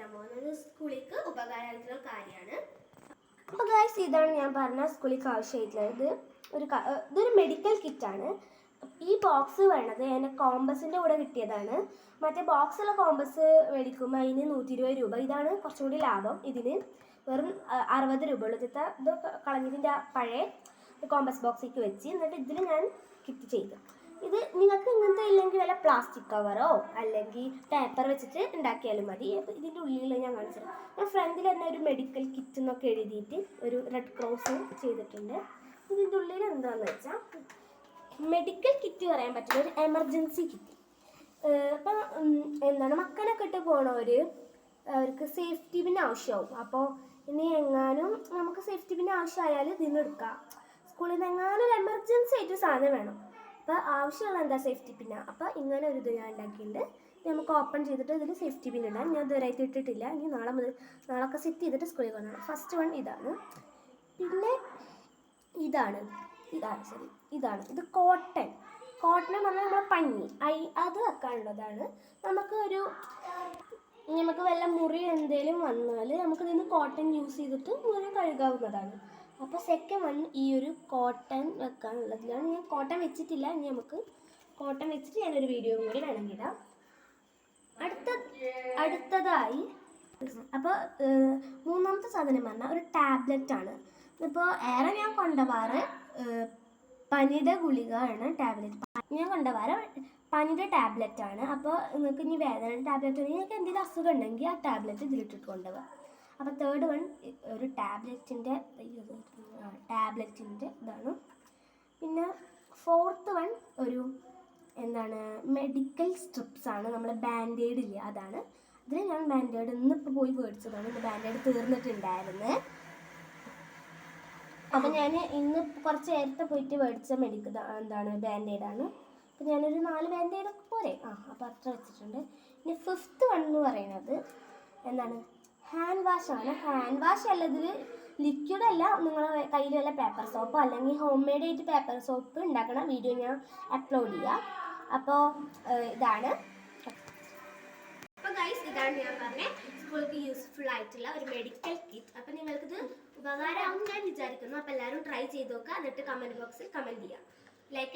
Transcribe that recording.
പറയാൻ പോകുന്നത് സ്കൂളിലേക്ക് ഉപകാരമായിട്ടുള്ള കാര്യമാണ്. അപ്പോൾ ഗൈസ്, ഇതാണ് ഞാൻ പറഞ്ഞ സ്കൂളിലേക്ക് ആവശ്യമായിട്ടുള്ളത്. ഇതൊരു മെഡിക്കൽ കിറ്റാണ്. ഈ ബോക്സ് വേണത് എൻ്റെ കോമ്പസിൻ്റെ കൂടെ കിട്ടിയതാണ്. മറ്റേ ബോക്സുള്ള കോമ്പസ് മേടിക്കുമ്പോൾ അതിന് 120 രൂപ. ഇതാണ് കുറച്ചും കൂടി ലാഭം. ഇതിന് വെറും 60 രൂപ ഉള്ളൂ. ഇത് കളഞ്ഞതിൻ്റെ പഴയ കോമ്പസ് ബോക്സിലേക്ക് വെച്ച് എന്നിട്ട് ഇതിൽ ഞാൻ കിറ്റ് ചെയ്തു. ഇത് നിങ്ങൾക്ക് ഇങ്ങനത്തെ ഇല്ലെങ്കിൽ വല്ല പ്ലാസ്റ്റിക് കവറോ അല്ലെങ്കിൽ പേപ്പർ വെച്ചിട്ട് ഉണ്ടാക്കിയാലും മതി. അപ്പോൾ ഇതിൻ്റെ ഉള്ളിൽ ഞാൻ കാണിച്ചത് ഞാൻ ഫ്രണ്ടിൽ തന്നെ ഒരു മെഡിക്കൽ കിറ്റ് എന്നൊക്കെ എഴുതിയിട്ട് ഒരു റെഡ് ക്രോസ് ചെയ്തിട്ടുണ്ട്. ഇതിൻ്റെ ഉള്ളിൽ എന്താണെന്ന് വെച്ചാൽ മെഡിക്കൽ കിറ്റ് പറയാൻ പറ്റില്ല, ഒരു എമർജൻസി കിറ്റ്. ഇപ്പം എന്താണ് മക്കളൊക്കെ ഇട്ട് പോണവർ അവർക്ക് സേഫ്റ്റി പിൻ ആവശ്യമാവും. അപ്പോൾ ഇനി എങ്ങാനും നമുക്ക് സേഫ്റ്റി പിൻ ആവശ്യമായാൽ ഇതിന്ന് എടുക്കാം. സ്കൂളിൽ നിന്ന് എങ്ങാനും ഒരു എമർജൻസി ആയിട്ട് സാധനം വേണം. അപ്പോൾ ആവശ്യമുള്ള എന്താ സേഫ്റ്റി പിന്നാണ്. അപ്പോൾ ഇങ്ങനെ ഒരു ഇത് ഞാൻ ഉണ്ടാക്കിയിട്ടുണ്ട്. നമുക്ക് ഓപ്പൺ ചെയ്തിട്ട് ഇതിൽ സേഫ്റ്റി പിൻ ഇടാം. ഞാൻ ഇതുവരെയായിട്ട് ഇട്ടിട്ടില്ല. ഇനി നാളൊക്കെ സെറ്റ് ചെയ്തിട്ട് സ്കൂളിൽ കൊണ്ടുപോകണം. ഫസ്റ്റ് വൺ ഇതാണ്. പിന്നെ ഇതാണ് ഇത് കോട്ടൺ എന്ന് പറഞ്ഞാൽ നമ്മളെ പഞ്ഞി അത് വെക്കാനുള്ളതാണ്. നമുക്ക് വല്ല മുറി എന്തെങ്കിലും വന്നാൽ നമുക്ക് ഇതിന് കോട്ടൺ യൂസ് ചെയ്തിട്ട് മുറി കഴുകാവുന്നതാണ്. അപ്പോൾ സെക്കൻഡ് വൺ ഈ ഒരു കോട്ടൺ വെക്കാനുള്ളതിലാണ്. ഞാൻ കോട്ടൺ വെച്ചിട്ടില്ല. ഇനി നമുക്ക് കോട്ടൺ വെച്ചിട്ട് ഞാനൊരു വീഡിയോ കൂടി വേണമെങ്കിൽ ഇടാം. അടുത്തതായി അപ്പോൾ മൂന്നാമത്തെ സാധനം പറഞ്ഞാൽ ഒരു ടാബ്ലറ്റാണ്. ഇപ്പോൾ ഏറെ ഞാൻ കൊണ്ടുപോകാറ് പനിയുടെ ഗുളികയാണ്. ഞാൻ കൊണ്ടുപോകാറ് പനിയുടെ ടാബ്ലറ്റാണ്. അപ്പോൾ നിങ്ങൾക്ക് ഇനി വേദന ടാബ്ലറ്റ് നിങ്ങൾക്ക് എന്തെങ്കിലും അസുഖം ഉണ്ടെങ്കിൽ ആ ടാബ്ലറ്റ് ഇതിലിട്ടിട്ട് കൊണ്ടുപോകാം. അപ്പോൾ തേർഡ് വൺ ഒരു ടാബ്ലറ്റിൻ്റെ ഇതാണ്. പിന്നെ ഫോർത്ത് വൺ ഒരു മെഡിക്കൽ സ്ട്രിപ്സ് ആണ്. നമ്മൾ ബാൻഡേഡ് ഇല്ല, അതാണ്. അതിൽ ഞാൻ ബാൻഡേഡ് ഇന്നിപ്പോൾ പോയി മേടിച്ചതാണ്. ഇത് ബാൻഡേഡ് തീർന്നിട്ടുണ്ടായിരുന്നു. അപ്പം ഞാൻ ഇന്ന് കുറച്ച് നേരത്തെ പോയിട്ട് മേടിച്ച ബാൻഡേഡാണ്. അപ്പം ഞാനൊരു 4 ബാൻഡേഡൊക്കെ പോരെ. അപ്പോൾ അത്ര വെച്ചിട്ടുണ്ട്. ഇനി ഫിഫ്ത്ത് വൺ എന്ന് പറയുന്നത് ഹാൻഡ് വാഷാണ്. ഹാൻഡ് വാഷ് അല്ല, ഇതിൽ ലിക്വിഡ് അല്ല. നിങ്ങളുടെ കയ്യിൽ വല്ല പേപ്പർ സോപ്പോ അല്ലെങ്കിൽ ഹോം മെയ്ഡ് ആയിട്ട് പേപ്പർ സോപ്പ് ഉണ്ടാക്കണ വീഡിയോ ഞാൻ അപ്ലോഡ് ചെയ്യാം. അപ്പോൾ ഇതാണ്. അപ്പോൾ ഗൈസ്, ഇതാണ് ഞാൻ പറഞ്ഞത് സ്കൂൾക്ക് യൂസ്ഫുൾ ആയിട്ടുള്ള ഒരു മെഡിക്കൽ കിറ്റ്. അപ്പോൾ നിങ്ങൾക്കിത് ഉപകാരമാവും ഞാൻ വിചാരിക്കുന്നു. അപ്പോൾ എല്ലാവരും ട്രൈ ചെയ്ത് നോക്കുക. എന്നിട്ട് കമൻറ്റ് ബോക്സിൽ കമൻറ്റ് ചെയ്യുക. ലൈക്ക്